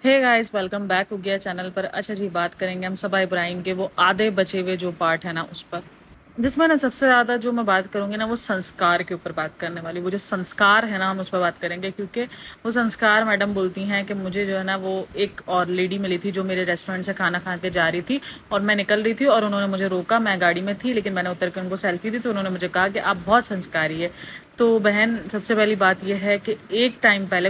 Hey guys, welcome back हो गया channel पर। अच्छा जी, बात करेंगे हम सबा इब्राहिम के वो आधे बचे हुए जो पार्ट है ना उस पर, जिसमें ना सबसे ज़्यादा जो मैं बात करूंगी ना वो संस्कार के ऊपर बात करने वाली। वो जो संस्कार है ना हम उस पर बात करेंगे, क्योंकि वो संस्कार मैडम बोलती हैं कि मुझे जो है ना वो एक और लेडी मिली थी जो मेरे रेस्टोरेंट से खाना खा के जा रही थी और मैं निकल रही थी और उन्होंने मुझे रोका। मैं गाड़ी में थी लेकिन मैंने उतर के उनको सेल्फी दी तो उन्होंने मुझे कहा कि आप बहुत संस्कारी है। तो बहन, सबसे पहली बात यह है कि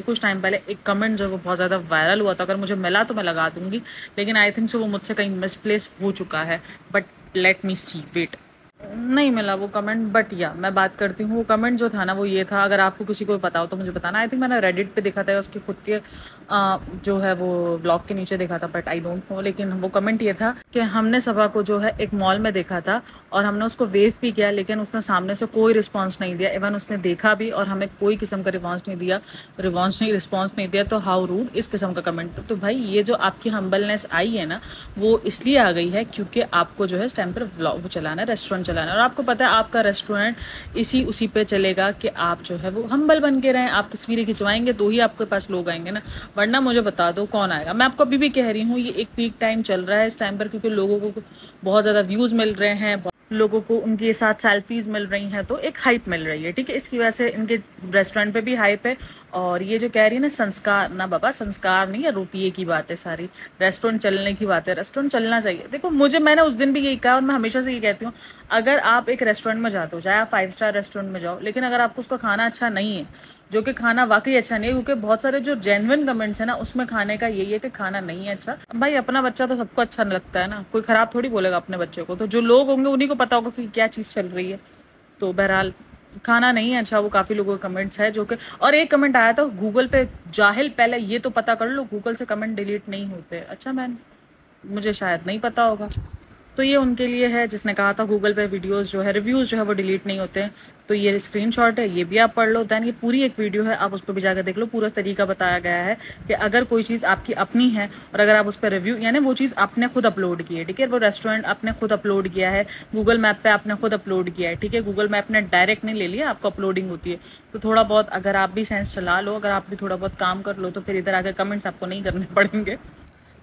कुछ टाइम पहले एक कमेंट जो वो बहुत ज़्यादा वायरल हुआ था, अगर मुझे मिला तो मैं लगा दूंगी, लेकिन आई थिंक सो वो मुझसे कहीं मिसप्लेस हो चुका है। But let me see, wait, नहीं मिला वो कमेंट। बट या मैं बात करती हूँ, वो कमेंट जो था ना वो ये था, अगर आपको किसी को पता हो तो मुझे बताना। आई थिंक मैंने रेडिट पे देखा था या उसके खुद के जो है वो व्लॉग के नीचे देखा था, बट आई डोंट नो। लेकिन वो कमेंट ये था कि हमने सबा को जो है एक मॉल में देखा था और हमने उसको वेव भी किया, लेकिन उसने सामने से कोई रिस्पॉन्स नहीं दिया। इवन उसने देखा भी और हमें कोई किस्म का रिस्पॉन्स नहीं दिया। तो हाउ रूड, इस किस्म का कमेंट। तो भाई ये जो आपकी हम्बलनेस आई है ना वो इसलिए आ गई है क्योंकि आपको जो है इस टाइम पर वो चलाना है, रेस्टोरेंट चलाना है, और आपको पता है आपका रेस्टोरेंट उसी पे चलेगा कि आप जो है वो हम्बल बन के रहें। आप तस्वीरें खिंचवाएंगे तो ही आपके पास लोग आएंगे ना, वरना मुझे बता दो कौन आएगा। मैं आपको अभी भी कह रही हूँ, ये एक पीक टाइम चल रहा है इस टाइम पर, क्योंकि लोगों को बहुत ज़्यादा व्यूज़ मिल रहे हैं, लोगों को उनके साथ सेल्फीज मिल रही हैं, तो एक हाइप मिल रही है। ठीक है, इसकी वजह से इनके रेस्टोरेंट पे भी हाइप है। और ये जो कह रही है ना संस्कार, ना बाबा संस्कार नहीं है, रुपये की बात है सारी, रेस्टोरेंट चलने की बात है। रेस्टोरेंट चलना चाहिए। देखो मैंने उस दिन भी यही कहा और मैं हमेशा से ये कहती हूँ, अगर आप एक रेस्टोरेंट में जाते हो, चाहे आप 5 स्टार रेस्टोरेंट में जाओ, लेकिन अगर आपको उसका खाना अच्छा नहीं है, जो कि खाना वाकई अच्छा नहीं है, क्योंकि बहुत सारे जो जेन्युइन कमेंट्स है ना उसमें खाने का यही है कि खाना नहीं है अच्छा। भाई अपना बच्चा तो सबको अच्छा लगता है ना, कोई खराब थोड़ी बोलेगा अपने बच्चे को। तो जो लोग होंगे उन्हीं को पता होगा कि क्या चीज़ चल रही है। तो बहरहाल खाना नहीं है अच्छा, वो काफ़ी लोगों के कमेंट्स है जो कि, और एक कमेंट आया था गूगल पे, जाहिल पहले ये तो पता कर लो गूगल से कमेंट डिलीट नहीं होते। अच्छा मैन, मुझे शायद नहीं पता होगा। तो ये उनके लिए है जिसने कहा था गूगल पे वीडियोस जो है, रिव्यूज़ जो है वो डिलीट नहीं होते हैं। तो ये स्क्रीनशॉट है, ये भी आप पढ़ लो। दैन ये पूरी एक वीडियो है, आप उस पर भी जाकर देख लो। पूरा तरीका बताया गया है कि अगर कोई चीज़ आपकी अपनी है और अगर आप उस पर रिव्यू, यानी वो चीज़ आपने खुद अपलोड की है, ठीक है, वो रेस्टोरेंट आपने खुद अपलोड किया है, गूगल मैप पे आपने खुद अपलोड किया है, ठीक है, गूगल मैप ने डायरेक्ट नहीं ले लिया, आपको अपलोडिंग होती है। तो थोड़ा बहुत अगर आप भी सेंस चला लो, अगर आप भी थोड़ा बहुत काम कर लो, तो फिर इधर आकर कमेंट्स आपको नहीं करने पड़ेंगे।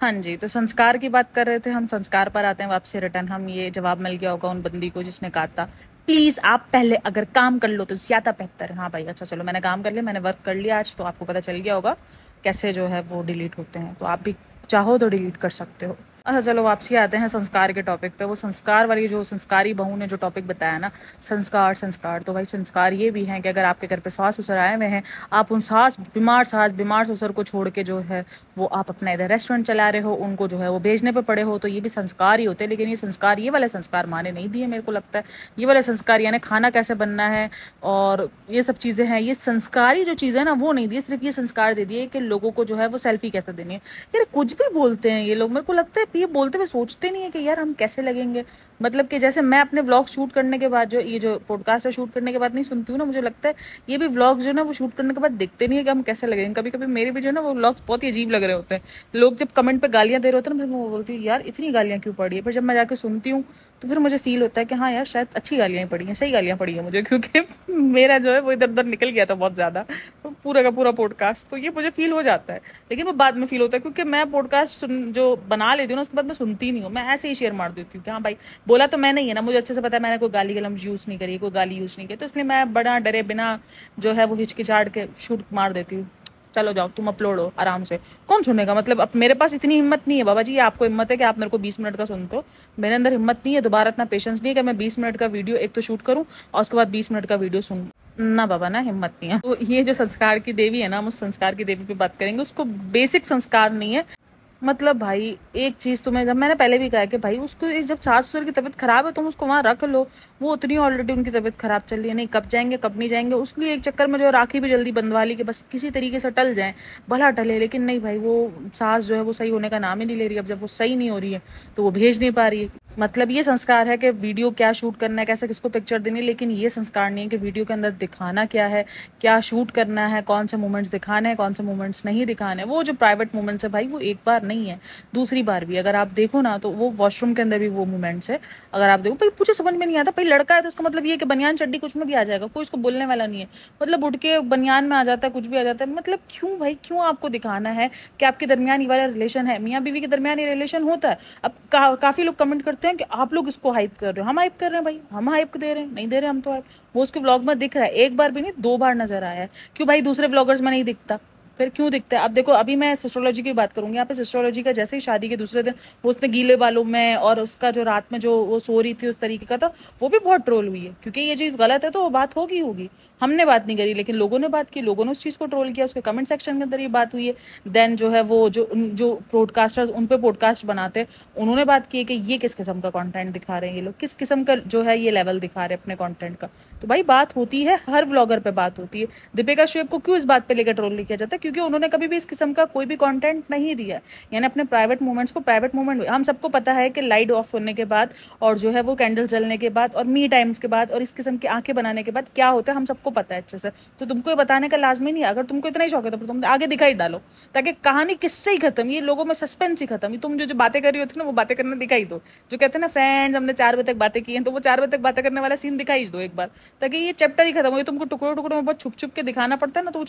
हाँ जी, तो संस्कार की बात कर रहे थे हम, संस्कार पर आते हैं वापसी रिटर्न। हम ये जवाब मिल गया होगा उन बंदी को जिसने कहा था प्लीज आप पहले अगर काम कर लो तो ज्यादा बेहतर है। हाँ भाई, अच्छा चलो, मैंने काम कर लिया, मैंने वर्क कर लिया आज, तो आपको पता चल गया होगा कैसे जो है वो डिलीट होते हैं। तो आप भी चाहो तो डिलीट कर सकते हो। अच्छा चलो, वापसी आते हैं संस्कार के टॉपिक पे। वो संस्कार वाली जो संस्कारी बहू ने जो टॉपिक बताया ना, संस्कार संस्कार, तो भाई संस्कार ये भी हैं कि अगर आपके घर पे सास ससुर आए हुए हैं, आप उन बीमार ससुर को छोड़ के जो है वो आप अपना इधर रेस्टोरेंट चला रहे हो, उनको जो है वो भेजने पे पड़े हो, तो ये भी संस्कार ही होते हैं। लेकिन ये संस्कार, ये वाले संस्कार माने नहीं दिए मेरे को लगता है। ये वाले संस्कार यानी खाना कैसे बनना है और ये सब चीज़ें हैं, ये संस्कारी जो चीज़ें है ना वो नहीं दिए। सिर्फ ये संस्कार दे दिए कि लोगों को जो है वो सेल्फी कैसे देनी है। यार कुछ भी बोलते हैं ये लोग, मेरे को लगता है ये बोलते हुए सोचते नहीं है कि यार हम कैसे लगेंगे। मतलब कि जैसे मैं अपने व्लॉग शूट करने के बाद, जो ये जो पॉडकास्ट है शूट करने के बाद नहीं सुनती हूँ ना, मुझे लगता है ये भी व्लॉग जो है ना वो शूट करने के बाद देखते नहीं है कि हम कैसे लगेंगे। कभी कभी मेरे भी जो है ना वो व्लॉग्स बहुत ही अजीब लग रहे होते हैं। लोग जब कमेंट पे गालियां दे रहे होते हैं ना, फिर मैं बोलती हूँ यार इतनी गालियां क्यों पड़ी है। फिर जब मैं जाकर सुनती हूँ तो फिर मुझे फील होता है कि हाँ यार शायद अच्छी गालियां पड़ी हैं, सही गालियां पड़ी हैं मुझे, क्योंकि मेरा जो है वो इधर उधर निकल गया था बहुत ज़्यादा पूरा का पूरा पॉडकास्ट। तो ये मुझे फील हो जाता है, लेकिन वो बाद में फील होता है क्योंकि मैं पॉडकास्ट जो बना लेती हूँ ना उसके बाद मैं सुनती नहीं हूँ, मैं ऐसे ही शेयर मार देती हूँ कि हाँ भाई बोला तो मैंने ही है ना, मुझे अच्छे से पता है मैंने कोई गाली गलौज यूज़ नहीं करी, कोई गाली यूज़ नहीं की, तो इसलिए मैं बड़ा डरे बिना जो है वो हिचकिचाहट के शूट मार देती हूँ। चलो जाओ तुम अपलोड हो आराम से, कौन सुनेगा। मतलब अब मेरे पास इतनी हिम्मत नहीं है बाबा जी, आपको हिम्मत है कि आप मेरे को 20 मिनट का सुनते हो, मेरे अंदर हिम्मत नहीं है, दोबारा इतना पेशेंस नहीं है कि मैं 20 मिनट का वीडियो एक तो शूट करूँ और उसके बाद 20 मिनट का वीडियो सुन ना बाबा, ना हिम्मत नहीं है। तो ये जो संस्कार की देवी है ना, हम उस संस्कार की देवी पे बात करेंगे। उसको बेसिक संस्कार नहीं है। मतलब भाई एक चीज़ तुम्हें, जब मैंने पहले भी कहा कि भाई उसको जब सास ससुर की तबीयत खराब है तुम उसको वहाँ रख लो, वो उतनी ऑलरेडी उनकी तबीयत खराब चल रही है, नहीं कब जाएंगे कब नहीं जाएंगे, उसलिए एक चक्कर में जो राखी भी जल्दी बंधवा ली कि बस किसी तरीके से टल जाए, भला टले। लेकिन नहीं भाई, वो सास जो है वो सही होने का नाम ही नहीं ले रही। अब जब वो सही नहीं हो रही है तो वो भेज नहीं पा रही है। मतलब ये संस्कार है कि वीडियो क्या शूट करना है, कैसे किसको पिक्चर देनी है, लेकिन ये संस्कार नहीं है कि वीडियो के अंदर दिखाना क्या है, क्या शूट करना है, कौन से मोमेंट्स दिखाने हैं, कौन से मोमेंट्स नहीं दिखाने हैं। वो जो प्राइवेट मोमेंट्स है भाई, वो एक बार नहीं है, दूसरी बार भी अगर आप देखो ना तो वो वॉशरूम के अंदर भी वो मोमेंट्स है। अगर आप देखो भाई, मुझे समझ में नहीं आता, भाई लड़का है तो उसका मतलब ये कि बनियान चड्डी कुछ में भी आ जाएगा, कोई उसको बोलने वाला नहीं है, मतलब उठ के बनियान में आ जाता है, कुछ भी आ जाता है। मतलब क्यों भाई, क्यों आपको दिखाना है कि आपके दरमियान ये वाला रिलेशन है? मियाँ बीवी के दरमियान ये रिलेशन होता है। अब काफी लोग कमेंट करते हैं कि आप लोग इसको हाइप कर रहे हो। हम हाइप कर रहे हैं भाई, हम हाइप दे रहे हैं? नहीं दे रहे हम तो हाइप। वो उसके व्लॉग में दिख रहा है, एक बार भी नहीं 2 बार नजर आया है। क्यों भाई, दूसरे व्लॉगर्स में नहीं दिखता? फिर क्यों दिखता है? अब देखो, अभी मैं सिस्ट्रोलॉजी की बात करूंगी। यहाँ पे सिस्ट्रोलॉजी का जैसे ही शादी के दूसरे दिन वो उसने गीले बालों में और उसका जो रात में जो वो सो रही थी उस तरीके का था, वो भी बहुत ट्रोल हुई है। क्योंकि ये चीज़ गलत है तो वो बात होगी। हमने बात नहीं करी, लेकिन लोगों ने बात की, लोगों ने उस चीज़ को ट्रोल किया, उसके कमेंट सेक्शन के अंदर ये बात हुई है। देन जो है वो जो ब्रॉडकास्टर्स उन पे पॉडकास्ट बनाते, उन्होंने बात की है कि ये किस किस्म का कंटेंट दिखा रहे हैं ये लोग, किस किस्म का जो है ये लेवल दिखा रहे हैं अपने कंटेंट का। तो भाई बात होती है, हर व्लॉगर पे बात होती है। दीपिका शुएब को क्यों इस बात पे लेकर ट्रोल नहीं किया जाता? क्योंकि उन्होंने कभी भी इस किस्म का कोई भी कंटेंट नहीं दिया, यानी अपने प्राइवेट मोमेंट्स को प्राइवेट मोमेंट। हम सबको पता है कि लाइट ऑफ होने के बाद और जो है वो कैंडल जलने के बाद और मी टाइम्स के बाद और इस किस्म की आंखें बनाने के बाद क्या होता है, हम सबको पता है अच्छे से। तो तुमको ये बताने का लाजमी नहीं है। अगर तुमको इतना ही शौक है तो तुम आगे दिखाई डालो, ताकि कहानी किससे ही खत्म, ये लोगों में सस्पेंस ही खत्म। तुम जो बातें कर रही होती ना, वो बातें करना दिखाई दो। जो कहते हैं ना फ्रेंड्स, हमने 4 बजे तक बातें की हैं, तो वो 4 बजे तक बातें करने वाला सीन दिखाई दो एक बार, ताकि ये चैप्टर ही खत्म हो। तुमको टुकड़ों टुकड़ों में बहुत छुप के दिखाना पड़ता है ना, तो वो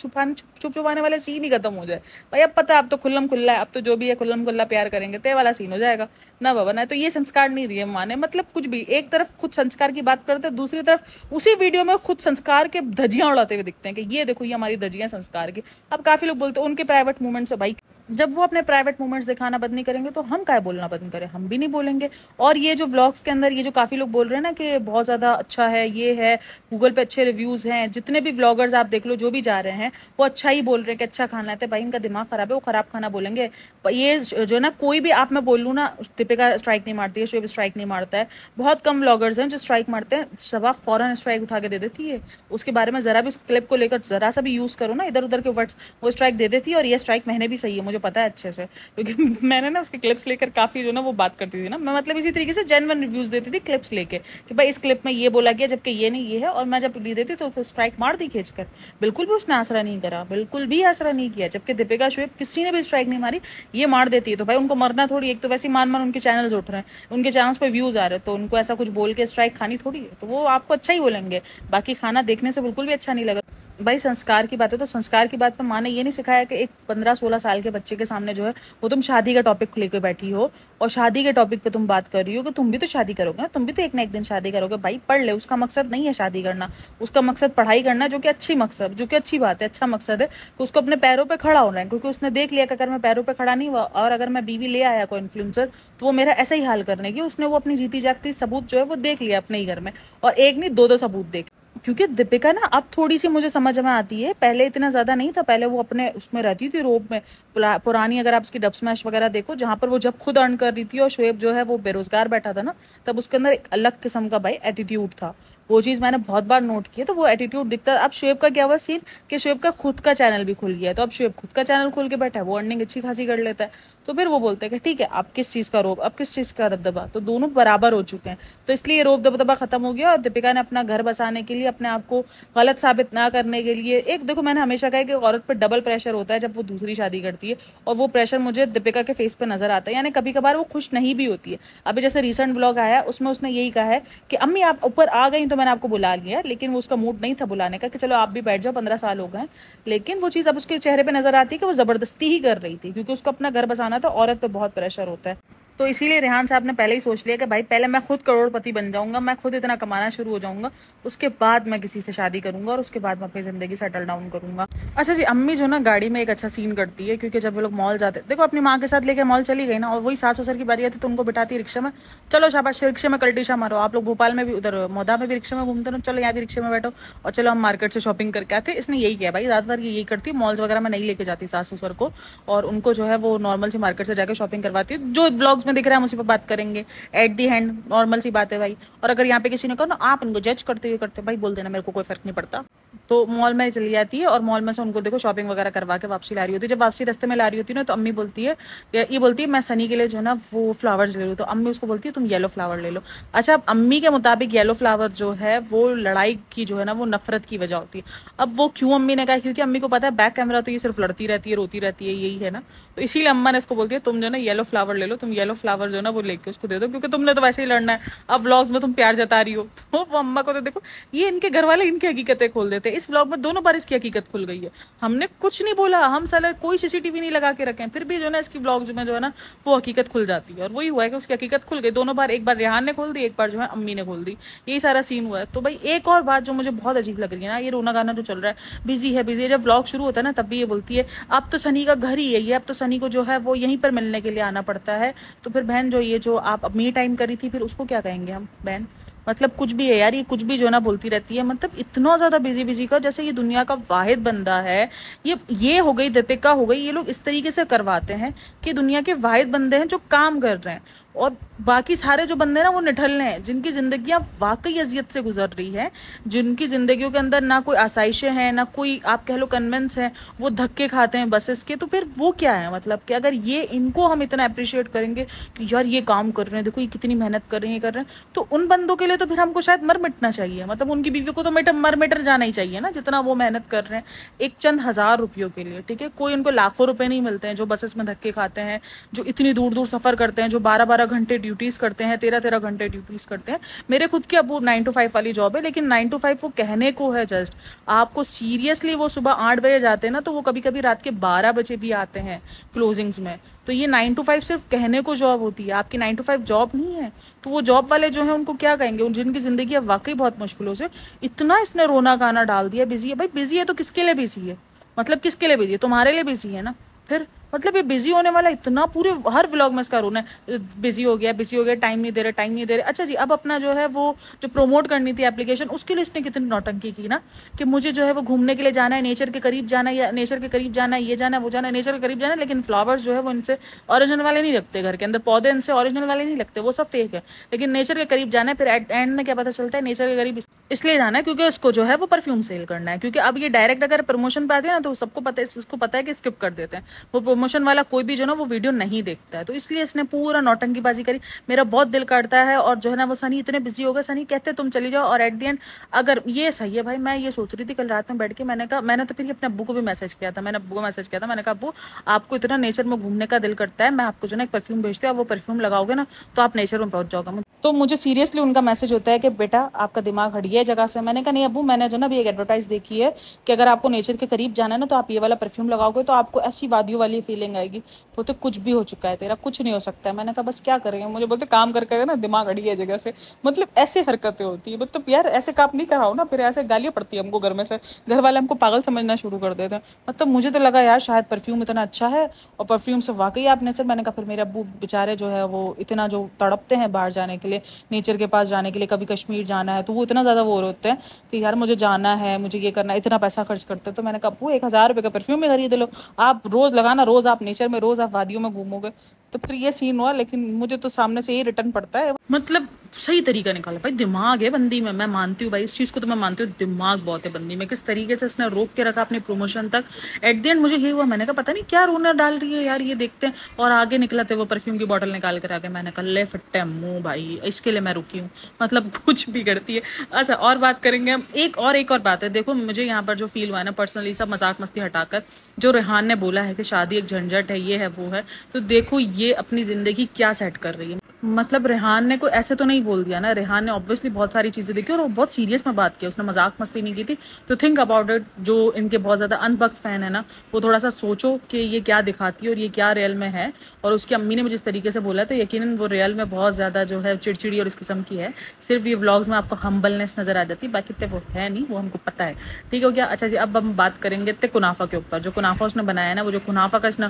छुपाने वाले सीन ही खत्म हो जाए। भाई अब पता है, अब तो खुल्लम खुल्ला है, अब तो जो भी है खुल्लम खुल्ला प्यार करेंगे, ते वाला सीन हो जाएगा ना बाबा ना। तो ये संस्कार नहीं दिए माने, मतलब कुछ भी। एक तरफ खुद संस्कार की बात करते हैं, दूसरी तरफ उसी वीडियो में खुद संस्कार के धज्जियां उड़ाते हुए दिखते हैं कि ये देखो ये हमारी धज्जियां संस्कार की। अब काफी लोग बोलते हैं उनके प्राइवेट मोमेंट्स है। भाई जब वो अपने प्राइवेट मोमेंट्स दिखाना बंद नहीं करेंगे तो हम क्या बोलना बंद करें? हम भी नहीं बोलेंगे। और ये जो व्लॉग्स के अंदर ये जो काफी लोग बोल रहे हैं ना कि बहुत ज्यादा अच्छा है, ये है, गूगल पे अच्छे रिव्यूज हैं, जितने भी व्लॉगर्स आप देख लो जो भी जा रहे हैं वो अच्छा ही बोल रहे हैं कि अच्छा खाना है। भाई इनका दिमाग खराब है, वो खराब खाना बोलेंगे। ये जो ना, कोई भी आप मैं बोल लूँ ना, दीपिका स्ट्राइक नहीं मारती है, शुएब स्ट्राइक नहीं मारता है, बहुत कम व्लॉगर्स हैं जो स्ट्राइक मारते हैं। सब फौरन स्ट्राइक उठा के दे देती है। उसके बारे में जरा भी उस क्लिप को लेकर जरा सा भी यूज करो ना इधर उधर के वर्ड्स, वो स्ट्राइक दे देती है। और ये स्ट्राइक मैंने भी सही है, मुझे पता है अच्छे से, क्योंकि मैंने ना उसके क्लिप्स लेकर काफी जो ना वो बात करती थी ना, मैं मतलब इसी तरीके से जेन्युइन रिव्यूज देती थी क्लिप्स लेके कि भाई इस क्लिप में ये बोला गया जबकि ये नहीं ये है, और मैं जब ली देती तो स्ट्राइक मार दी खींच कर। बिल्कुल भी उसने आसरा नहीं करा, बिल्कुल भी आसरा नहीं किया। जबकि दीपिका शुएब किसी ने भी स्ट्राइक नहीं मारी, ये मार देती है। तो भाई उनको मरना थोड़ी, एक तो वैसे मान उनके चैनल्स उठ रहे हैं, उनके चैनल्स पे व्यूज आ रहे हैं, तो उनको ऐसा कुछ बोल के स्ट्राइक खानी थोड़ी है। तो वो आपको अच्छा ही बोलेंगे, बाकी खाना देखने से बिल्कुल भी अच्छा नहीं लगा। भाई संस्कार की बात है तो संस्कार की बात पर माँ ने ये नहीं सिखाया कि एक 15-16 साल के बच्चे के सामने जो है वो तुम शादी का टॉपिक लेकर बैठी हो और शादी के टॉपिक पे तुम बात कर रही हो कि तुम भी तो शादी करोगे, तुम भी तो एक ना एक दिन शादी करोगे। भाई पढ़ ले, उसका मकसद नहीं है शादी करना, उसका मकसद पढ़ाई करना, जो कि अच्छी मकसद, जो कि अच्छी बात है, अच्छा मकसद है कि उसको अपने पैरों पे खड़ा होना है। क्योंकि उसने देख लिया कि अगर मैं पैरों पे खड़ा नहीं हुआ और अगर मैं बीवी ले आया कोई इन्फ्लुएंसर तो वो मेरा ऐसा ही हाल करने की, उसने वो अपनी जीती जागती सबूत जो है वो देख लिया अपने ही घर में, और एक नहीं 2-2 सबूत देख। क्योंकि दीपिका ना अब थोड़ी सी मुझे समझ में आती है, पहले इतना ज्यादा नहीं था। पहले वो अपने उसमें रहती थी रोब में, पुरानी अगर आप उसकी डब स्मैश वगैरह देखो, जहां पर वो जब खुद अर्न कर रही थी और शुएब जो है वो बेरोजगार बैठा था ना, तब उसके अंदर एक अलग किस्म का भाई एटीट्यूड था। वो चीज़ मैंने बहुत बार नोट की है, तो वो एटीट्यूड दिखता है। अब शुएब का क्या हुआ सीन कि शुएब का खुद का चैनल भी खुल गया है, तो अब शुएब खुद का चैनल खोल के बैठा है, वो अर्निंग अच्छी खासी कर लेता है। तो फिर वो बोलते हैं कि ठीक है, अब किस चीज़ का रोब, अब किस चीज़ का दबदबा, तो दोनों बराबर हो चुके हैं। तो इसलिए रोब दबदबा खत्म हो गया और दीपिका ने अपना घर बसाने के लिए, अपने आप को गलत साबित ना करने के लिए, एक देखो मैंने हमेशा कहा कि औरत पर डबल प्रेशर होता है जब वो दूसरी शादी करती है, और वो प्रेशर मुझे दीपिका के फेस पे नजर आता है। यानी कभी कभार वो खुश नहीं भी होती है। अभी जैसे रिसेंट ब्लॉग आया उसमें उसने यही कहा है कि अम्मी आप ऊपर आ गई तो मैंने आपको बुला लिया, लेकिन वो उसका मूड नहीं था बुलाने का कि चलो आप भी बैठ जाओ, 15 साल हो गए। लेकिन वो चीज़ अब उसके चेहरे पे नजर आती है कि वो जबरदस्ती ही कर रही थी, क्योंकि उसको अपना घर बसाना था, औरत पे बहुत प्रेशर होता है। तो इसीलिए रेहान साहब ने पहले ही सोच लिया कि भाई पहले मैं खुद करोड़पति बन जाऊंगा, मैं खुद इतना कमाना शुरू हो जाऊंगा, उसके बाद मैं किसी से शादी करूंगा और उसके बाद मैं अपनी जिंदगी सेटल डाउन करूंगा। अच्छा जी, अम्मी जो ना गाड़ी में एक अच्छा सीन करती है, क्योंकि जब वो लोग मॉल जाते, देखो अपनी माँ के साथ लेके मॉल चली गई ना, और वही सास ससुर की बारी आती तो उनको बिठाती रिक्शा में, चलो शाबाश रिक्शे में कल्टीशा मारो। आप लोग भोपाल में भी, उधर मोदा में भी रिक्शे में घूमते हो, चलो यहाँ भी रिक्शे में बैठो और चलो हम मार्केट से शॉपिंग करके आते। इसने यही किया भाई, ज्यादातर यही करती है, मॉल्स वगैरह में नहीं लेके जाती सास ससुर को, और उनको जो है वो नॉर्मल सी मार्केट से जाकर शॉपिंग करवाती है। जो ब्लॉग्स में दिख रहा है हम उसी पर बात करेंगे। एट दी हैंड नॉर्मल सी बात है भाई। और अगर यहाँ पे किसी ने कहा ना आप इनको जज करते हुए करते, भाई बोल देना मेरे को कोई फर्क नहीं पड़ता। तो मॉल में चली जाती है और मॉल में से उनको देखो शॉपिंग वगैरह करवा के वापसी ला रही होती है। जब वापसी रास्ते में ला रही होती है ना, तो अम्मी बोलती है, ये बोलती है मैं सनी के लिए जो है ना वो फ्लावर्स ले लूँ। तो अम्मी उसको बोलती है तुम येलो फ्लावर ले लो। अच्छा, अब अम्मी के मुताबिक येलो फ्लावर जो है वो लड़ाई की जो है ना वो नफरत की वजह होती है। अब वो क्यों अम्मी ने कहा, क्योंकि अम्मी को पता है बैक कैमरा तो ये सिर्फ लड़ती रहती है, रोती रहती है, यही है ना। तो इसीलिए अम्मा ने इसको बोलती है तुम जो ना येलो फ्लावर ले लो, तुम येलो फ्लावर जो है ना वो लेके उसको दे दो, क्योंकि तुमने तो वैसे ही लड़ना है। अब व्लॉग्स में तुम प्यार जता रही हो। तो वो अम्मा को तो देखो, ये इनके घर वाले इनकी हकीकतें खोल देते हैं। इस व्लॉग में दोनों बार इसकी हकीकत खुल गई है। हमने कुछ नहीं बोला, हम साला कोई सीसीटीवी नहीं लगा के रखे हैं, फिर भी जो है ना इसकी व्लॉग में जो है ना वो हकीकत खुल जाती है। और वही हुआ है कि उसकी हकीकत खुल गई दोनों बार। एक बार रेहान ने खोल दी, एक बार जो है अम्मी ने खोल दी। यही सारा सीन हुआ है। तो भाई एक और बात जो मुझे बहुत अजीब लग रही है ना, ये रोना गाना जो चल रहा है, बिजी है बिजी है। जब व्लॉग शुरू होता है ना तब भी ये बोलती है अब तो सनी का घर ही है ये, अब तो सनी को जो है वो यहीं पर मिलने के लिए आना पड़ता है। तो फिर बहन जो ये जो आप मी टाइम करी थी, फिर उसको क्या कहेंगे हम बहन? मतलब कुछ भी है यार, ये कुछ भी जो ना बोलती रहती है। मतलब इतना ज्यादा बिजी का, जैसे ये दुनिया का वाहिद बंदा है। ये हो गई, दीपिका हो गई, ये लोग इस तरीके से करवाते हैं कि दुनिया के वाहिद बंदे हैं जो काम कर रहे हैं, और बाकी सारे जो बंदे ना वो निठल्ले हैं, जिनकी जिंदगियां वाकई अजियत से गुजर रही है, जिनकी जिंदगियों के अंदर ना कोई आसाइशें हैं, ना कोई आप कह लो कन्वेंस है, वो धक्के खाते हैं बसेस के। तो फिर वो क्या है? मतलब कि अगर ये इनको हम इतना अप्रिशिएट करेंगे कि यार ये काम कर रहे हैं, देखो ये कितनी मेहनत कर रहे हैं, ये कर रहे हैं, तो उन बंदों के लिए तो फिर हमको शायद मर मिटना चाहिए। मतलब उनकी बीवी को तो मर मिटर जाना ही चाहिए ना, जितना वो मेहनत कर रहे हैं एक चंद हजार रुपयों के लिए। ठीक है, कोई उनको लाखों रुपए नहीं मिलते हैं जो बसेस में धक्के खाते हैं, जो इतनी दूर दूर सफर करते हैं, जो 12-12 घंटे ड्यूटीज करते हैं, 13-13 घंटे ड्यूटीज करते हैं। मेरे खुद की अब 9 to 5 वाली जॉब है, लेकिन 9 to 5 वो कहने को है जस्ट। आपको सीरियसली वो सुबह 8 बजे जाते हैं ना, तो वो कभी कभी रात के 12 बजे भी आते हैं क्लोजिंग्स में। तो ये 9 to 5 सिर्फ कहने को जॉब होती है, आपकी 9 to 5 जॉब नहीं है। तो वो जॉब वाले जो है उनको क्या कहेंगे, जिनकी जिंदगी अब वाकई बहुत मुश्किलों से, इतना इसने रोना गाना डाल दिया। बिजी है भाई, बिजी है तो किसके लिए बिजी है? मतलब किसके लिए बिजी है? तुम्हारे लिए बिजी है ना। फिर मतलब ये बिजी होने वाला इतना, पूरे हर व्लॉग में इसका रोना है, बिजी हो गया, टाइम नहीं दे रहे। अच्छा जी, अब अपना जो है वो जो प्रमोट करनी थी एप्लीकेशन, उसके लिए इसने कितनी नौटंकी की ना, कि मुझे जो है वो घूमने के लिए जाना है, नेचर के करीब जाना है, या नेचर के करीब जाना है, ये जाना है, वो जाना है, नेचर के करीब जाना है। लेकिन फ्लावर्स जो है वो इनसे ओरिजिनल वाले नहीं लगते, घर के अंदर पौधे इनसे ओरिजिनल वाले नहीं लगते, वो सब फेक है। लेकिन नेचर के करीब जाना है। फिर एंड में क्या पता चलता है, नेचर के करीब इसलिए जाना है क्योंकि उसको जो है वो परफ्यूम सेल करना है। क्योंकि अब ये डायरेक्ट अगर प्रमोशन पे आते हैं ना, तो सबको पता है, उसको पता है कि स्किप कर देते हैं। वो प्रमोशन वाला कोई भी जो ना वो वीडियो नहीं देखता है, तो इसलिए इसने पूरा नौटंकीबाजी करी। मेरा बहुत दिल करता है। और जो है ना वो सनी इतने बिजी हो गए, सनी कहते तुम चली जाओ, और एट द एंड अगर ये सही है भाई। मैं ये सोच रही थी कल रात में बैठ के, मैंने तो फिर अपने अब्बू को भी मैसेज किया था। मैंने कहा अब्बू, आपको इतना नेचर में घूमने का दिल करता है, मैं आपको जो ना एक परफ्यूम भेजती हूँ, आप वो परफ्यूम लगाओगे ना तो आप नेचर में पहुंच जाओगे। तो मुझे सीरियसली उनका मैसेज होता है कि बेटा आपका दिमाग हटिया है जगह से। मैंने कहा नहीं अब्बू, मैंने जो ना भी एक एडवर्टाइज देखी है कि अगर आपको नेचर के करीब जाना है ना, तो आप ये वाला परफ्यूम लगाओगे तो आपको ऐसी वादियों वाली फीलिंग आएगी। बोलते कुछ भी हो चुका है तेरा, कुछ नहीं हो सकता है। मैंने कहा बस क्या करेंगे, मुझे बोलते काम करके ना दिमाग हटिया है जगह से। मतलब ऐसे हरकतें होती है। मतलब यार ऐसे काम नहीं कराओ ना, फिर ऐसे गालियां पड़ती है हमको घर में से, घर वाले हमको पागल समझना शुरू कर देते हैं। मतलब मुझे तो लगा यार शायद परफ्यूम इतना अच्छा है, और परफ्यूम से वाकई आप नेचर। मैंने कहा फिर मेरे अब्बू बेचारे जो है वो इतना जो तड़पते हैं बाहर जाने के लिए, नेचर के पास जाने के लिए, कभी कश्मीर जाना है तो वो इतना ज़्यादा वो होते हैं कि यार मुझे जाना है, मुझे ये करना है, इतना पैसा खर्च करते हैं। तो मैंने कहा अब्बू 1000 रुपये का परफ्यूम में खरीद लो, आप रोज़ लगाना, रोज़ आप नेचर में, रोज़ आप वादियों में घूमोगे। तो फिर ये सीन हुआ। लेकिन मुझे तो सामने से यही रिटर्न पड़ता है। मतलब सही तरीका निकाला भाई, दिमाग है बंदी में, मैं मानती हूँ भाई इस चीज़ को, तो मैं मानती हूँ दिमाग बहुत है बंदी में। किस तरीके से इसने रोक के रखा अपनी प्रमोशन तक। एट द एंड मुझे ये हुआ, मैंने कहा पता नहीं क्या रोना डाल रही है यार, ये देखते हैं। और आगे निकला थे वो परफ्यूम की बोतल निकाल कर आगे। मैंने कहा ले फट्टे मुंह भाई, इसके लिए मैं रुकी हूँ। मतलब कुछ भी करती है। अच्छा और बात करेंगे हम, एक और बात है। देखो मुझे यहाँ पर जो फील हुआ है ना पर्सनली, सब मजाक मस्ती हटाकर, जो रेहान ने बोला है कि शादी एक झंझट है, ये है वो है, तो देखो ये अपनी जिंदगी क्या सेट कर रही है। मतलब रेहान ने कोई ऐसे तो नहीं बोल दिया ना, रेहान ने ऑब्वियसली बहुत सारी चीजें देखी और वो बहुत सीरियस में बात की, उसने मजाक मस्ती नहीं की थी। तो थिंक अबाउट इट, जो इनके बहुत ज्यादा अनभक्त फैन है ना, वो थोड़ा सा सोचो कि ये क्या दिखाती है और ये क्या रियल में है। और उसकी अम्मी ने मुझे जिस तरीके से बोला तो यकीनन वो रियल में बहुत ज्यादा जो है चिड़चिड़ी और इस किस्म की है। सिर्फ ये व्लॉग्स में आपको हम्बलनेस नजर आ जाती है, बाकी तो वो है नहीं, वो हमको पता है। ठीक हो गया। अच्छा जी, अब हम बात करेंगे ते कुनाफा के ऊपर। जो कुनाफा उसने बनाया ना, वो जो कुनाफा का इसने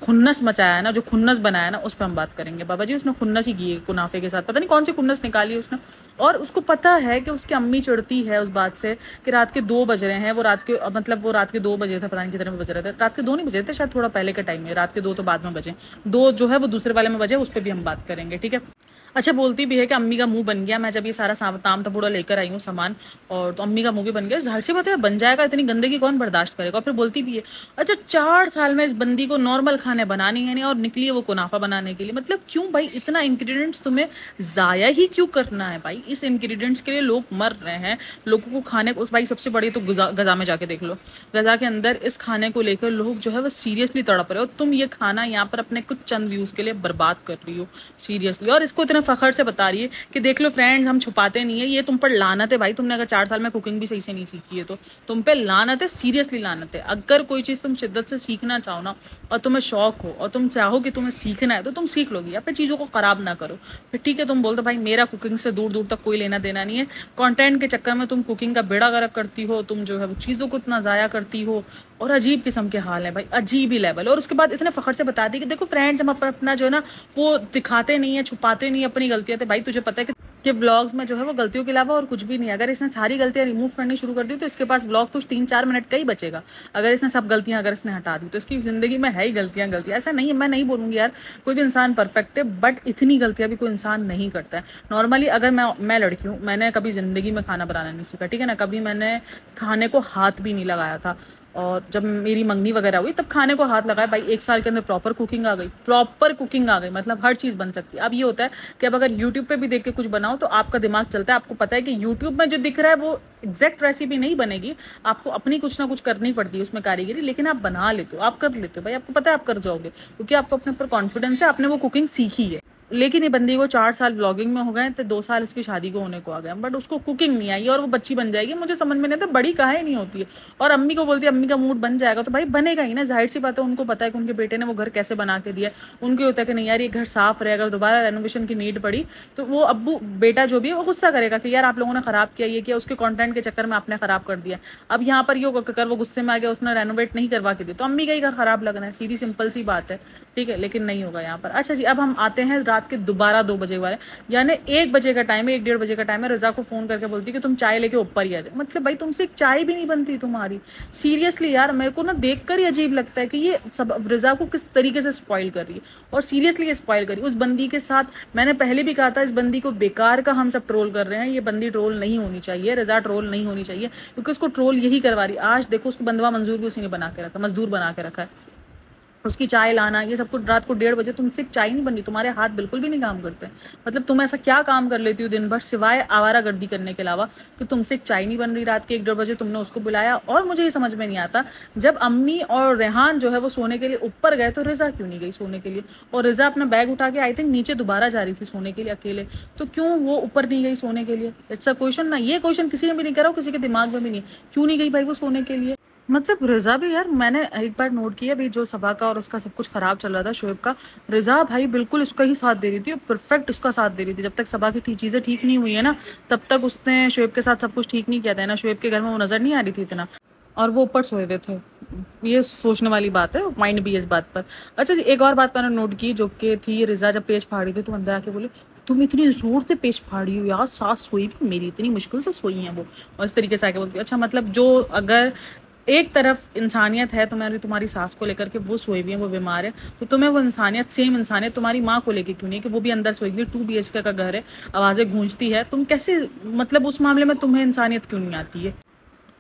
खुन्नस मचाया है ना, जो खुन्नस बनाया ना, उस पर हम बात करेंगे। बाबा जी उसने खुन्नस ही की है कुनाफे के साथ, पता नहीं कौन सी खुन्नस निकाली है उसने। और उसको पता है कि उसकी अम्मी चिढ़ती है उस बात से कि रात के 2 बज रहे हैं। वो रात के 2 बजे थे, पता नहीं कितने बज रहे थे, रात के 2 नहीं बजे थे, शायद थोड़ा पहले के टाइम में। रात के 2 तो बाद में बजे, 2 जो है वो दूसरे वाले में बजे, उस पर भी हम बात करेंगे। ठीक है। अच्छा, बोलती भी है कि अम्मी का मुंह बन गया, मैं जब ये सारा ताम तबूड़ा लेकर आई हूँ सामान, और तो अम्मी का मुंह भी बन गया। जाहिर सी बात है बन जाएगा, इतनी गंदगी कौन बर्दाश्त करेगा। और फिर बोलती भी है अच्छा 4 साल में इस बंदी को नॉर्मल खाने बनानी है नहीं, और निकली है वो कुनाफा बनाने के लिए। मतलब क्यों भाई, इतना इंग्रेडिएंट्स तुम्हें जाया ही क्यों करना है भाई? इस इंग्रेडिएंट्स के लिए लोग मर रहे हैं, लोगों को खाने को। उस भाई सबसे बड़ी तो गजा में जाके देख लो, गजा के अंदर इस खाने को लेकर लोग जो है वो सीरियसली तड़प रहे हो। तुम ये खाना यहाँ पर अपने कुछ चंद व्यूज के लिए बर्बाद कर रही हो सीरियसली, और इसको इतने फखर से बता रही है कि देख लो फ्रेंड्स हम छुपाते नहीं है। ये तुम पर लानत है भाई, तुमने अगर 4 साल में कुकिंग भी सही से नहीं सीखी है तो तुम पे लानत है, सीरियसली लानत है। अगर कोई चीज तुम शिद्दत से सीखना चाहो ना, और तुम्हें शौक हो और तुम चाहो कि तुम्हें सीखना है, तो तुम सीख लोगी, या फिर चीजों को खराब ना करो। फिर ठीक है, तुम बोलते भाई मेरा कुकिंग से दूर दूर तक कोई लेना देना नहीं है, कंटेंट के चक्कर में तुम कुकिंग का बेड़ा गर्क करती हो, तुम जो है वो चीजों को इतना जाया करती हो, और अजीब किस्म के हाल है भाई, अजीब ही लेवल। और उसके बाद इतने फखर से बता दी कि देखो फ्रेंड्स हम अपना जो है ना वो दिखाते नहीं है, छुपाते नहीं अपनी गलतियां। तो भाई तुझे पता है कि व्लॉग्स में जो है वो गलतियों के अलावा और कुछ भी नहीं है। अगर इसने सारी गलतियां रिमूव करनी शुरू कर दी तो इसके पास व्लॉग कुछ 3-4 मिनट का ही बचेगा। अगर इसने सब गलतियां अगर इसने हटा दी तो इसकी जिंदगी में है ही गलतियां। ऐसा नहीं है, मैं नहीं बोलूंगी यार कोई भी इंसान परफेक्ट है, बट इतनी गलतियां भी कोई इंसान नहीं करता है नॉर्मली। अगर मैं लड़की हूँ, मैंने कभी जिंदगी में खाना बनाना नहीं सीखा, ठीक है ना, कभी मैंने खाने को हाथ भी नहीं लगाया था। और जब मेरी मंगनी वगैरह हुई तब खाने को हाथ लगाया भाई, 1 साल के अंदर प्रॉपर कुकिंग आ गई, प्रॉपर कुकिंग आ गई, मतलब हर चीज़ बन सकती है। अब ये होता है कि अब अगर यूट्यूब पे भी देख के कुछ बनाओ तो आपका दिमाग चलता है, आपको पता है कि यूट्यूब में जो दिख रहा है वो एग्जैक्ट रेसिपी नहीं बनेगी, आपको अपनी कुछ ना कुछ करनी पड़ती है उसमें कारीगरी, लेकिन आप बना लेते हो, आप कर लेते हो भाई, आपको पता है आप कर जाओगे, क्योंकि आपको अपने ऊपर कॉन्फिडेंस है, आपने वो कुकिंग सीखी है। लेकिन ये बंदी को 4 साल व्लॉगिंग में हो गए तो 2 साल उसकी शादी को होने को आ गए, बट उसको कुकिंग नहीं आई और वो बच्ची बन जाएगी। मुझे समझ में नहीं आता, बड़ी काहे नहीं होती है। और अम्मी को बोलती है अम्मी का मूड बन जाएगा, तो भाई बनेगा ही ना, जाहिर सी बात है। उनको पता है कि उनके बेटे ने वो घर कैसे बना के दिया, उनको होता है कि नहीं यार ये घर साफ रहे, अगर दोबारा रेनोवेशन की नीड पड़ी तो वो अब्बू बेटा जो भी है वो गुस्सा करेगा कि यार आप लोगों ने खराब किया, ये किया, उसके कॉन्टेंट के चक्कर में आपने खराब कर दिया। अब यहाँ पर ये कर वो गुस्से में आ गया, उसने रेनोवेट नहीं करवा के दिया, तो अम्मी का ही घर खराब लगना है, सीधी सिंपल सी बात है, ठीक है। लेकिन नहीं होगा यहाँ पर। अच्छा जी, अब हम आते हैं रात के दोबारा 2 बजे वाले, यानी 1 बजे का टाइम है, 1-1:30 बजे का टाइम है। रजा को फोन करके बोलती है कि तुम चाय लेके ऊपर ही आ जाए। मतलब भाई तुमसे एक चाय भी नहीं बनती तुम्हारी, सीरियसली यार। मेरे को ना देखकर ही अजीब लगता है कि ये सब रजा को किस तरीके से स्पॉइल कर रही है, और सीरियसली ये स्पॉइल कर रही है उस बंदी के साथ। मैंने पहले भी कहा था इस बंदी को बेकार का हम सब ट्रोल कर रहे हैं, ये बंदी ट्रोल नहीं होनी चाहिए, रजा ट्रोल नहीं होनी चाहिए, क्योंकि उसको ट्रोल यही करवा रही। आज देखो उसको बंदवा मंजूर भी उसी ने बना के रखा, मजदूर बना के रखा है, उसकी चाय लाना ये सब कुछ। रात को 1:30 बजे तुमसे चाय नहीं बन रही, तुम्हारे हाथ बिल्कुल भी नहीं काम करते। मतलब तुम ऐसा क्या काम कर लेती हो दिन भर सिवाय आवारागर्दी करने के अलावा, कि तुमसे चाय नहीं बन रही। रात के 1-1:30 बजे तुमने उसको बुलाया। और मुझे ये समझ में नहीं आता, जब अम्मी और रेहान जो है वो सोने के लिए ऊपर गए तो रिजा क्यों नहीं गई सोने के लिए? और रिजा अपना बैग उठा के आई थिंक नीचे दोबारा जा रही थी सोने के लिए अकेले, तो क्यों वो ऊपर नहीं गई सोने के लिए? इट्स अ क्वेश्चन ना, ये क्वेश्चन किसी ने भी नहीं करा, किसी के दिमाग में भी नहीं, क्यों नहीं गई भाई वो सोने के लिए? मतलब रिजा भी यार, मैंने एक बार नोट किया भी, जो सबा का और उसका सब कुछ खराब चल रहा था शोएब का, रिजा भाई बिल्कुल उसका ही साथ दे रही थी, परफेक्ट उसका साथ दे रही थी। जब तक सबा की चीजें ठीक नहीं हुई है ना, तब तक उसने शोएब के साथ सब कुछ ठीक नहीं किया था ना। शोएब के घर में वो नजर नहीं आ रही थी इतना, और वो ऊपर सोए हुए थे। ये सोचने वाली बात है, माइंड भी इस बात पर। अच्छा जी, एक और बात मैंने नोट की जो कि थी, रिजा जब पेज फाड़ी थी तो अंदर आके बोले तुम इतनी जोर से पेज फाड़ी हो यार, सास सोई भी मेरी, इतनी मुश्किल से सोई है वो। और इस तरीके से आके बोलती है। अच्छा मतलब जो अगर एक तरफ इंसानियत है तुम्हारी सास को लेकर के, वो सोई हुई है, वो बीमार है, तो तुम्हें वो इंसानियत, सेम इंसानियत तुम्हारी माँ को लेकर क्यों नहीं, कि वो भी अंदर सोई हुई, 2 BHK का घर है, आवाजें गूंजती है, तुम कैसे, मतलब उस मामले में तुम्हें इंसानियत क्यों नहीं आती है?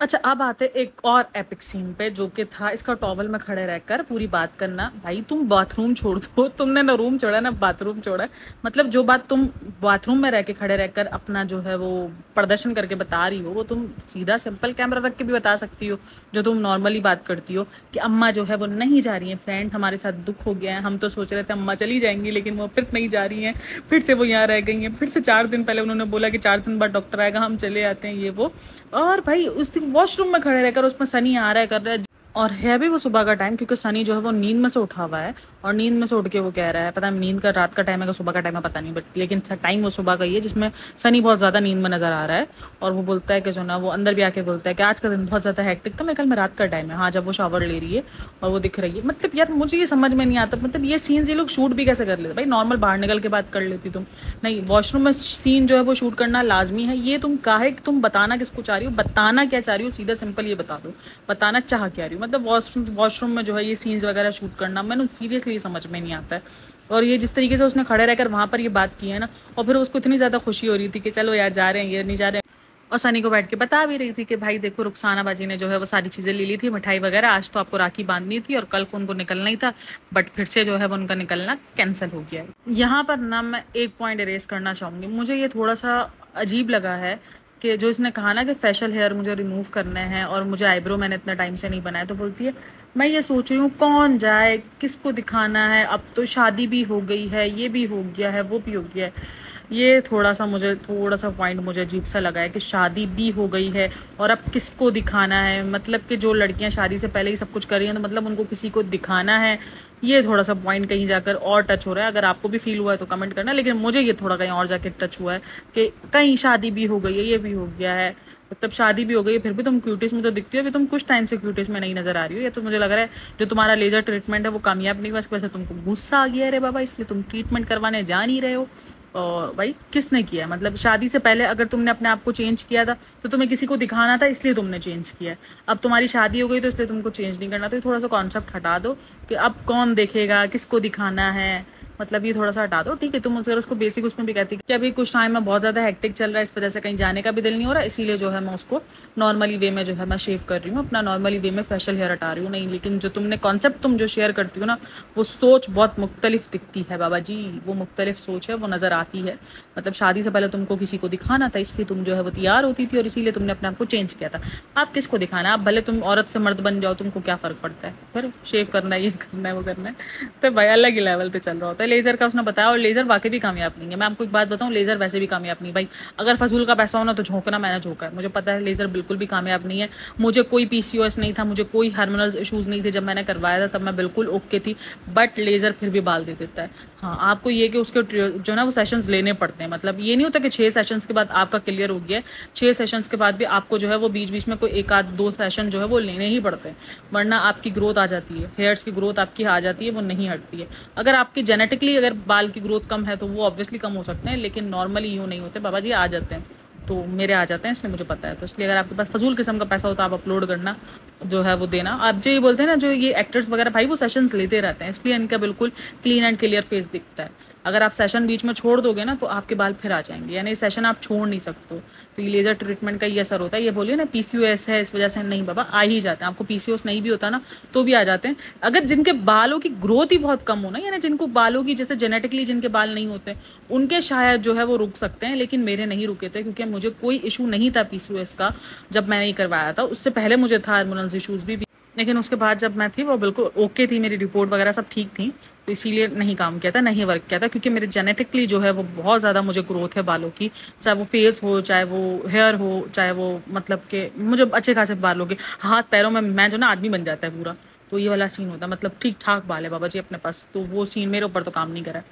अच्छा, अब आते एक और एपिक सीन पे, जो कि था इसका टॉवल में खड़े रहकर पूरी बात करना। भाई तुम बाथरूम छोड़ दो, तुमने ना रूम छोड़ा ना बाथरूम छोड़ा। मतलब जो बात तुम बाथरूम में रह के खड़े रहकर अपना जो है वो प्रदर्शन करके बता रही हो, वो तुम सीधा सिंपल कैमरा रख के भी बता सकती हो, जो तुम नॉर्मली बात करती हो कि अम्मा जो है वो नहीं जा रही है, फ्रेंड हमारे साथ दुख हो गया है, हम तो सोच रहे थे अम्मा चली जाएंगी लेकिन वो फिर नहीं जा रही हैं, फिर से वो यहाँ रह गई हैं, फिर से 4 दिन पहले उन्होंने बोला कि 4 दिन बाद डॉक्टर आएगा, हम चले आते हैं, ये वो। और भाई उस दिन वॉशरूम में खड़े रहकर उसमें सनी आ रहा है, कर रहा है, और है भी वो सुबह का टाइम, क्योंकि सनी जो है वो नींद में से उठा हुआ है, और नींद में से उठ के वो कह रहा है, पता नहीं नींद का रात का टाइम है, सुबह का टाइम है पता नहीं, बट लेकिन टाइम वो सुबह का ही है, जिसमें सनी बहुत ज्यादा नींद में नजर आ रहा है। और वो बोलता है कि जो ना, वो अंदर भी आके बोलता है कि आज का दिन बहुत ज्यादा हेक्टिक था, मैं कल में रात का टाइम है। हाँ, जब वो शावर ले रही है और वो दिख रही है। मतलब यार मुझे ये समझ में नहीं आता, मतलब ये सीन ये लोग शूट भी कैसे कर लेते भाई? नॉर्मल बाहर निकल के बात कर लेती तुम, नहीं वॉशरूम में सीन जो है वो शूट करना लाजमी है। ये तुम काहे, तुम बताना किसको चाह रही हो, बताना क्या चाह रही हो, सीधा सिंपल ये बता दो, बताना चाह क्या रही हो। मतलब वॉशरूम में जो है ये सीन्स वगैरह शूट करना मैंने सीरियसली समझ में नहीं आता है। और ये जिस तरीके से उसने खड़े रहकर वहाँ पर ये बात की है ना, और फिर उसको इतनी ज़्यादा खुशी हो रही थी कि चलो यार जा रहे हैं, ये नहीं जा रहे हैं। और सनी को बैठ के बता भी रही थी कि भाई देखो रुखसाना बाजी ने जो है वो सारी चीज़ें ले ली थी, मिठाई वगैरह, आज तो आपको राखी बांधनी थी और कल को उनको निकलना ही था, बट फिर से जो है वो उनका निकलना कैंसिल हो गया है। यहाँ पर ना मैं एक पॉइंट इरेज करना चाहूँगी, मुझे ये थोड़ा सा अजीब लगा है कि जो इसने कहा ना कि फेशियल हेयर मुझे रिमूव करने हैं और मुझे आईब्रो मैंने इतना टाइम से नहीं बनाया, तो बोलती है मैं ये सोच रही हूँ कौन जाए, किसको दिखाना है, अब तो शादी भी हो गई है, ये भी हो गया है, वो भी हो गया है। ये थोड़ा सा पॉइंट मुझे अजीब सा लगा है कि शादी भी हो गई है और अब किसको दिखाना है, मतलब कि जो लड़कियां शादी से पहले ही सब कुछ कर रही हैं तो मतलब उनको किसी को दिखाना है। ये थोड़ा सा पॉइंट कहीं जाकर और टच हो रहा है। अगर आपको भी फील हुआ है तो कमेंट करना, लेकिन मुझे ये थोड़ा कहीं और जाके टच हुआ है कि कहीं शादी भी हो गई है, ये भी हो गया है, मतलब शादी भी हो गई है फिर भी तुम क्यूटीज में तो दिखती हो, अभी तुम कुछ टाइम से क्यूटीज में नहीं नजर आ रही हो। ये तो मुझे लग रहा है जो तुम्हारा लेजर ट्रीटमेंट है वो कामयाब नहीं हुआ, इसकी वजह से तुमको गुस्सा आ गया है रे बाबा, इसलिए तुम ट्रीटमेंट करवाने जा नहीं रहे हो। और भाई किसने किया, मतलब शादी से पहले अगर तुमने अपने आप को चेंज किया था तो तुम्हें किसी को दिखाना था, इसलिए तुमने चेंज किया है। अब तुम्हारी शादी हो गई तो इसलिए तुमको चेंज नहीं करना। तो थोड़ा सा कॉन्सेप्ट हटा दो कि अब कौन देखेगा, किसको दिखाना है, मतलब ये थोड़ा सा हटा दो। ठीक है, तुम अगर उसको बेसिक उसमें भी कहती कि अभी कुछ टाइम में बहुत ज़्यादा हेक्टिक चल रहा है, इस वजह से कहीं जाने का भी दिल नहीं हो रहा, इसीलिए जो है मैं उसको नॉर्मली वे में जो है मैं शेव कर रही हूँ, अपना नॉर्मली वे में फेशियल हेयर हटा रही हूँ। नहीं, लेकिन जो तुमने कॉन्सेप्ट तुम जो शेयर करती हो ना, वो सोच बहुत मुख्तलिफ दिखती है बाबा जी, वो मुख्तलिफ सोच है, वो नज़र आती है। मतलब शादी से पहले तुमको किसी को दिखाना था, इसलिए तुम जो है वो तैयार होती थी और इसीलिए तुमने अपने आप को चेंज किया था। आप किसको दिखाना, आप भले तुम औरत से मर्द बन जाओ, तुमको क्या फ़र्क पड़ता है, फिर शेव करना है, ये करना है, वो करना है, तो भाई अलग ही लेवल पे चल रहा होता है। लेजर का उसने बताया, और लेजर वाकई भी कामयाब नहीं है। मैं आपको एक बात बताऊं, लेजर वैसे भी कामयाब नहीं भाई। अगर फजूल का पैसा हो ना तो झोंकना, मैंने झोंका है, मुझे पता है लेजर बिल्कुल भी कामयाब नहीं है। मुझे कोई पीसीओएस नहीं था, मुझे कोई हार्मोनल इश्यूज नहीं थे, जब मैंने करवाया था तब मैं बिल्कुल ओके थी, बट लेजर फिर भी बाल दे देता है। हाँ, आपको ये कि उसके जो ना वो सेशंस लेने पड़ते हैं, मतलब ये नहीं होता कि 6 सेशंस के बाद आपका क्लियर हो गया, 6 सेशंस के बाद भी आपको जो है वो बीच बीच में कोई 1 आध 2 सेशन जो है वो लेने ही पड़ते हैं, वरना आपकी ग्रोथ आ जाती है, हेयर्स की ग्रोथ आपकी आ जाती है, वो नहीं हटती है। अगर आपकी जेनेटिकली अगर बाल की ग्रोथ कम है तो वो ऑब्वियसली कम हो सकते हैं, लेकिन नॉर्मली यूँ नहीं होते बाबा जी, आ जाते हैं। तो मेरे आ जाते हैं, इसलिए मुझे पता है। तो इसलिए अगर आपके पास फजूल किस्म का पैसा हो तो आप अपलोड करना, जो है वो देना। आप जो ये बोलते हैं ना, जो ये एक्टर्स वगैरह भाई वो सेशंस लेते रहते हैं, इसलिए इनका बिल्कुल क्लीन एंड क्लियर फेस दिखता है। अगर आप सेशन बीच में छोड़ दोगे ना तो आपके बाल फिर आ जाएंगे, यानी सेशन आप छोड़ नहीं सकते। तो ये लेजर ट्रीटमेंट का ये असर होता है। ये बोलिए ना पीसीओएस है इस वजह से, नहीं बाबा, आ ही जाते हैं। आपको पीसीओएस नहीं भी होता ना तो भी आ जाते हैं। अगर जिनके बालों की ग्रोथ ही बहुत कम हो ना, यानी जिनको बालों की जैसे जेनेटिकली जिनके बाल नहीं होते, उनके शायद जो है वो रुक सकते हैं, लेकिन मेरे नहीं रुके थे, क्योंकि मुझे कोई इशू नहीं था पीसीओएस का जब मैंने ये करवाया था। उससे पहले मुझे था हार्मोनल इशूज भी, लेकिन उसके बाद जब मैं थी वो बिल्कुल ओके थी, मेरी रिपोर्ट वगैरह सब ठीक थी, तो इसीलिए नहीं काम किया था, नहीं वर्क किया था, क्योंकि मेरे जेनेटिकली जो है वो बहुत ज़्यादा मुझे ग्रोथ है बालों की, चाहे वो फेस हो, चाहे वो हेयर हो, चाहे वो मतलब कि मुझे अच्छे खासे बालों के हाथ पैरों में मैं जो ना आदमी बन जाता है पूरा। तो ये वाला सीन होता है, मतलब ठीक ठाक बाल है बाबा जी अपने पास, तो वो सीन मेरे ऊपर तो काम नहीं करा।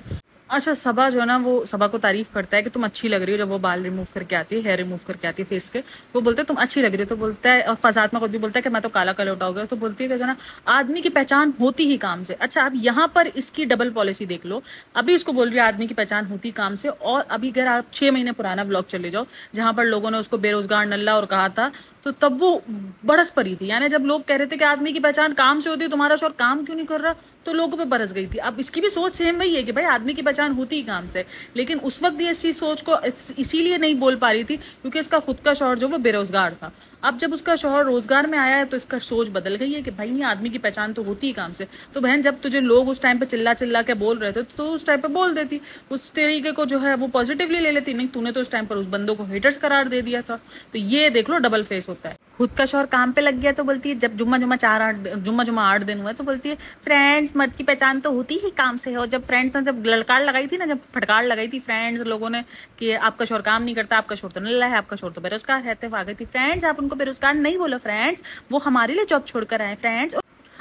अच्छा, सबा जो है ना वो सबा को तारीफ करता है कि तुम अच्छी लग रही हो, जब वो बाल रिमूव करके आती है, हेयर रिमूव करके आती है फेस के, तो बोलते हैं तुम अच्छी लग रही हो। तो बोलता है, और फसाद में खुद भी बोलता है कि मैं तो काला काला उठा हो गया। तो बोलती है कि जो ना आदमी की पहचान होती ही काम से। अच्छा, अब यहाँ पर इसकी डबल पॉलिसी देख लो। अभी इसको बोल रही है आदमी की पहचान होती काम से, और अभी अगर आप 6 महीने पुराना ब्लॉग चले जाओ जहां पर लोगों ने उसको बेरोजगार नल्ला और कहा था, तो तब वो बरस पड़ी थी। यानी जब लोग कह रहे थे कि आदमी की पहचान काम से होती है, तुम्हारा शोर काम क्यों नहीं कर रहा, तो लोगों पे बरस गई थी। अब इसकी भी सोच सेम वही है कि भाई आदमी की पहचान होती ही काम से, लेकिन उस वक्त ये इस चीज सोच को इसीलिए नहीं बोल पा रही थी क्योंकि इसका खुद का शौहर जो वो बेरोजगार था। अब जब उसका शौहर रोजगार में आया है तो इसका सोच बदल गई है कि भाई नहीं, आदमी की पहचान तो होती ही काम से। तो बहन, जब तुझे लोग उस टाइम पे चिल्ला चिल्ला के बोल रहे थे तो उस टाइम पे बोल देती, उस तरीके को जो है वो पॉजिटिवली ले लेती। नहीं, तूने तो उस टाइम पर उस बंदों को हेटर्स करार दे दिया था। तो ये देख लो डबल फेस होता है। खुद का शौहर काम पे लग गया तो बोलती है, जब जुम्मा 8 दिन हुआ तो बोलती है फ्रेंड्स, मर्द की पहचान तो होती ही काम से है। और जब फ्रेंड्स ने जब ललकार लगाई थी ना, जब फटकार लगाई थी फ्रेंड्स लोगों ने कि आपका शौहर काम नहीं करता, आपका शौहर तो नल्ला है, आपका शौहर तो बेरोजगार है, तो आ गई थी फ्रेंड्स आप उनको बेरोजगार नहीं बोलो फ्रेंड्स, वो हमारे लिए जॉब छोड़कर आए फ्रेंड्स।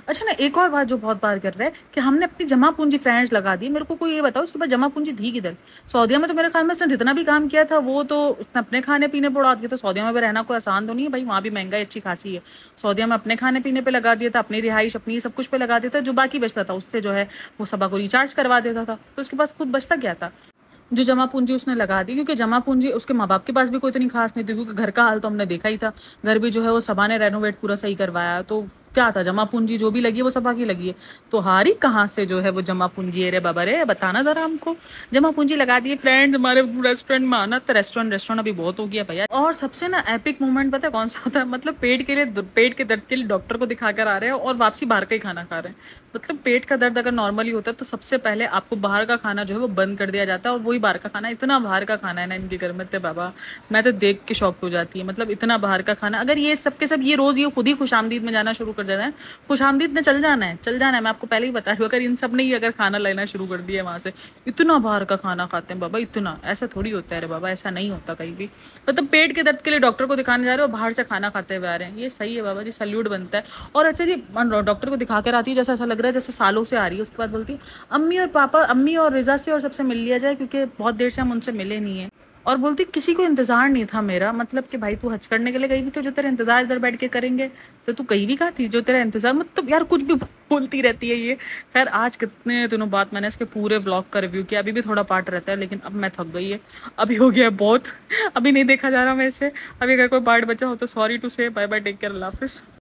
अच्छा ना, एक और बात जो बहुत बार कर रहा है कि हमने अपनी जमा पूंजी फ्रेंड्स लगा दी। मेरे को कोई ये बताओ उसके बाद जमा पूंजी थी किधर? सऊदीया में तो मेरे ख्याल में उसने जितना भी काम किया था वो तो उसने अपने खाने पीने पर उड़ा दिया। तो सऊदीया में भी रहना कोई आसान तो नहीं है भाई, वहाँ भी महंगाई अच्छी खासी है। सऊदीया में अपने खाने पीने पे लगा दिया था, अपनी रिहाइश अपनी सब कुछ पे लगा दिया था, जो बाकी बचता था उससे जो है वो सबा को रिचार्ज करवा देता था। तो उसके पास खुद बचता क्या था? जो जमा पूंजी उसने लगा दी, क्योंकि जमा पूंजी उसके माँ बाप के पास भी कोई इतनी खास नहीं थी, क्योंकि घर का हाल तो हमने देखा ही था। घर भी जो है वो सबा ने रेनोवेट पूरा सही करवाया, तो क्या था, जमा पूंजी जो भी लगी है वो सब आगे लगी है, तो हारी कहाँ से जो है वो जमा पूंजी है रे बाबा रे, बताना जरा हमको। जमा पूंजी लगा दिए फ्रेंड हमारे रेस्टोरेंट में आना, तो रेस्टोरेंट अभी बहुत हो गया भैया। और सबसे ना एपिक मोमेंट पता है कौन सा होता है, मतलब पेट के दर्द के लिए डॉक्टर को दिखा कर आ रहे हैं और वापसी बाहर का ही खाना खा रहे हैं। मतलब पेट का दर्द अगर नॉर्मली होता है तो सबसे पहले आपको बाहर का खाना जो है वो बंद कर दिया जाता है, और वही बाहर का खाना, इतना बाहर का खाना है ना इनके घर में थे बाबा, मैं तो देख के शॉक हो जाती है। मतलब इतना बाहर का खाना, अगर ये सब के सब ये रोज ये खुद ही खुशामदीद में जाना शुरू कर जाना है, खुशामदीद में चल जाना है, मैं आपको पहले ही बता रही हूँ, अगर इन सब ने ही अगर खाना लेना शुरू कर दिया वहां से, इतना बाहर का खाना खाते हैं बाबा, इतना, ऐसा थोड़ी होता है रे बाबा, ऐसा नहीं होता कहीं भी। मतलब पेट के दर्द के लिए डॉक्टर को दिखाने जा रहे हो, बाहर से खाना खाते हुए आ रहे हैं, ये सही है बाबा जी, सल्यूट बनता है। और अच्छा जी, डॉक्टर को दिखा कर आती है, जैसा ऐसा लग रहा है जैसे सालों से आ रही है, उसके बाद बोलती है अम्मी और रिजा से और सबसे मिल लिया जाए, क्योंकि बहुत देर से हम उनसे मिले नहीं है। और बोलती किसी को इंतजार नहीं था मेरा, मतलब कि भाई तू हज करने के लिए गई थी तो जो तेरा इंतजार इधर बैठ के करेंगे, तो तू कहीं भी कहा थी जो तेरा इंतजार, मतलब यार कुछ भी बोलती रहती है ये। खैर आज कितने दिनों बाद मैंने इसके पूरे व्लॉग का रिव्यू किया, अभी भी थोड़ा पार्ट रहता है, लेकिन अब मैं थक गई है, अभी हो गया बहुत, अभी नहीं देखा जा रहा मेरे से। अभी अगर कोई पार्ट बचा हो तो सॉरी टू से, बाय बाय, टेक केयर, अल्लाह हाफिज़।